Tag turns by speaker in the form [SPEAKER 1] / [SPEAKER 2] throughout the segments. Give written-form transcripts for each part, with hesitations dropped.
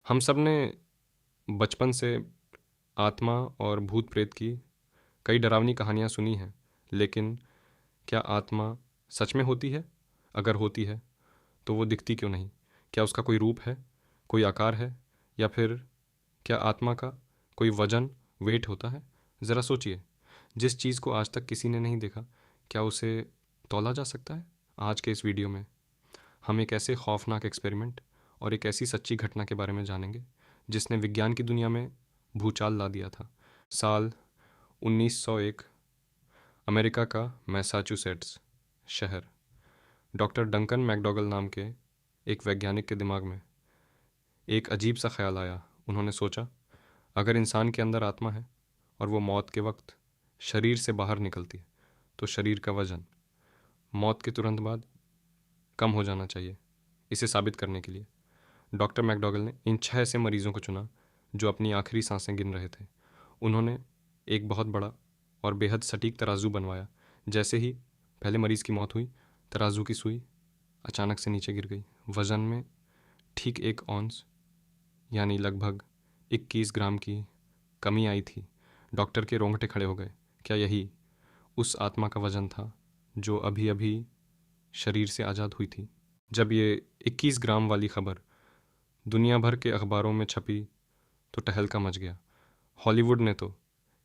[SPEAKER 1] हम सब ने बचपन से आत्मा और भूत प्रेत की कई डरावनी कहानियाँ सुनी हैं, लेकिन क्या आत्मा सच में होती है? अगर होती है तो वो दिखती क्यों नहीं? क्या उसका कोई रूप है, कोई आकार है, या फिर क्या आत्मा का कोई वजन, वेट होता है? ज़रा सोचिए, जिस चीज़ को आज तक किसी ने नहीं देखा, क्या उसे तौला जा सकता है? आज के इस वीडियो में हम एक ऐसे खौफनाक एक्सपेरिमेंट और एक ऐसी सच्ची घटना के बारे में जानेंगे जिसने विज्ञान की दुनिया में भूचाल ला दिया था। साल 1901, अमेरिका का मैसाचुसेट्स शहर। डॉक्टर डंकन मैकडॉगल नाम के एक वैज्ञानिक के दिमाग में एक अजीब सा ख्याल आया। उन्होंने सोचा, अगर इंसान के अंदर आत्मा है और वो मौत के वक्त शरीर से बाहर निकलती है, तो शरीर का वजन मौत के तुरंत बाद कम हो जाना चाहिए। इसे साबित करने के लिए डॉक्टर मैकडॉगल ने इन 6 ऐसे मरीजों को चुना जो अपनी आखिरी सांसें गिन रहे थे। उन्होंने एक बहुत बड़ा और बेहद सटीक तराजू बनवाया। जैसे ही पहले मरीज की मौत हुई, तराजू की सुई अचानक से नीचे गिर गई। वज़न में ठीक 1 औंस यानी लगभग 21 ग्राम की कमी आई थी। डॉक्टर के रोंगटे खड़े हो गए। क्या यही उस आत्मा का वज़न था जो अभी अभी शरीर से आज़ाद हुई थी? जब ये 21 ग्राम वाली खबर दुनिया भर के अखबारों में छपी तो टहलका मच गया। हॉलीवुड ने तो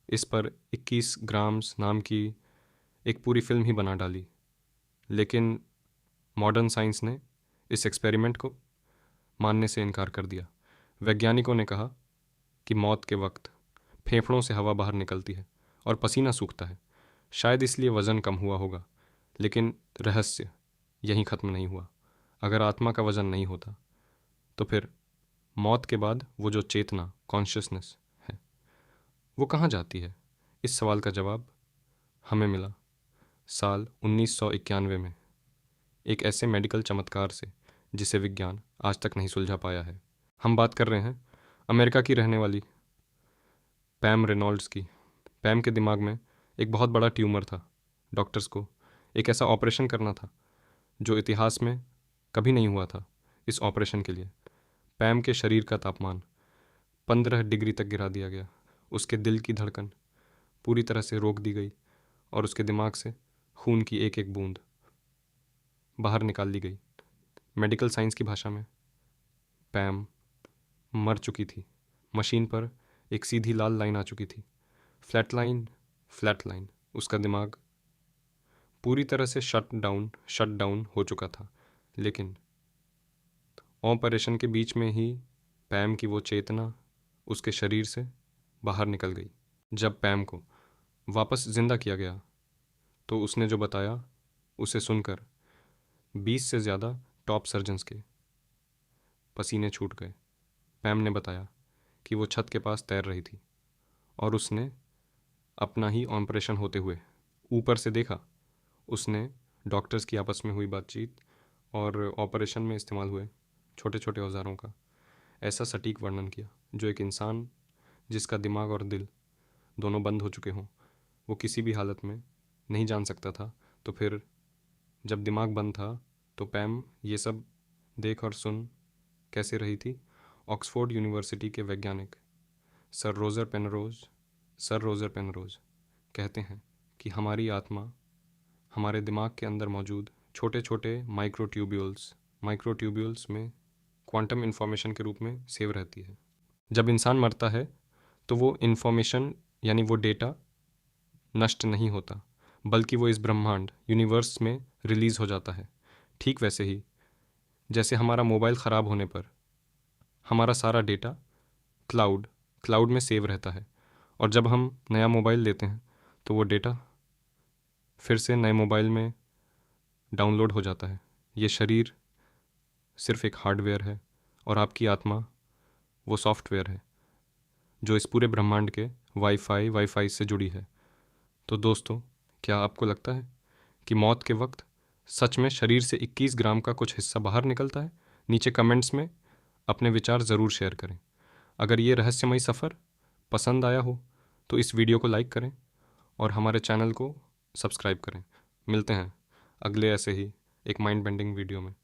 [SPEAKER 1] इस पर 21 ग्राम्स नाम की एक पूरी फिल्म ही बना डाली। लेकिन मॉडर्न साइंस ने इस एक्सपेरिमेंट को मानने से इनकार कर दिया। वैज्ञानिकों ने कहा कि मौत के वक्त फेफड़ों से हवा बाहर निकलती है और पसीना सूखता है, शायद इसलिए वज़न कम हुआ होगा। लेकिन रहस्य यहीं ख़त्म नहीं हुआ। अगर आत्मा का वज़न नहीं होता, तो फिर मौत के बाद वो जो चेतना, कॉन्शियसनेस है, वो कहाँ जाती है? इस सवाल का जवाब हमें मिला साल 1991 में, एक ऐसे मेडिकल चमत्कार से जिसे विज्ञान आज तक नहीं सुलझा पाया है। हम बात कर रहे हैं अमेरिका की रहने वाली पैम रेनॉल्ड्स की। पैम के दिमाग में एक बहुत बड़ा ट्यूमर था। डॉक्टर्स को एक ऐसा ऑपरेशन करना था जो इतिहास में कभी नहीं हुआ था। इस ऑपरेशन के लिए पैम के शरीर का तापमान 15 डिग्री तक गिरा दिया गया। उसके दिल की धड़कन पूरी तरह से रोक दी गई और उसके दिमाग से खून की एक एक बूंद बाहर निकाल ली गई। मेडिकल साइंस की भाषा में पैम मर चुकी थी। मशीन पर एक सीधी लाल लाइन आ चुकी थी। Flat line. उसका दिमाग पूरी तरह से शट डाउन हो चुका था। लेकिन ऑपरेशन के बीच में ही पैम की वो चेतना उसके शरीर से बाहर निकल गई। जब पैम को वापस जिंदा किया गया तो उसने जो बताया, उसे सुनकर 20 से ज़्यादा टॉप सर्जन्स के पसीने छूट गए। पैम ने बताया कि वो छत के पास तैर रही थी और उसने अपना ही ऑपरेशन होते हुए ऊपर से देखा। उसने डॉक्टर्स की आपस में हुई बातचीत और ऑपरेशन में इस्तेमाल हुए छोटे छोटे औजारों का ऐसा सटीक वर्णन किया जो एक इंसान जिसका दिमाग और दिल दोनों बंद हो चुके हों, वो किसी भी हालत में नहीं जान सकता था। तो फिर जब दिमाग बंद था तो पैम ये सब देख और सुन कैसे रही थी? ऑक्सफोर्ड यूनिवर्सिटी के वैज्ञानिक सर रोजर पेनरोज कहते हैं कि हमारी आत्मा हमारे दिमाग के अंदर मौजूद छोटे छोटे माइक्रोट्यूब्यूल्स में क्वांटम इन्फॉर्मेशन के रूप में सेव रहती है। जब इंसान मरता है तो वो इन्फॉर्मेशन यानी वो डेटा नष्ट नहीं होता, बल्कि वो इस ब्रह्मांड यूनिवर्स में रिलीज़ हो जाता है। ठीक वैसे ही जैसे हमारा मोबाइल ख़राब होने पर हमारा सारा डेटा क्लाउड में सेव रहता है, और जब हम नया मोबाइल लेते हैं तो वो डेटा फिर से नए मोबाइल में डाउनलोड हो जाता है। ये शरीर सिर्फ एक हार्डवेयर है और आपकी आत्मा वो सॉफ्टवेयर है जो इस पूरे ब्रह्मांड के वाईफाई से जुड़ी है। तो दोस्तों, क्या आपको लगता है कि मौत के वक्त सच में शरीर से 21 ग्राम का कुछ हिस्सा बाहर निकलता है? नीचे कमेंट्स में अपने विचार ज़रूर शेयर करें। अगर ये रहस्यमयी सफ़र पसंद आया हो तो इस वीडियो को लाइक करें और हमारे चैनल को सब्सक्राइब करें। मिलते हैं अगले ऐसे ही एक माइंड बेंडिंग वीडियो में।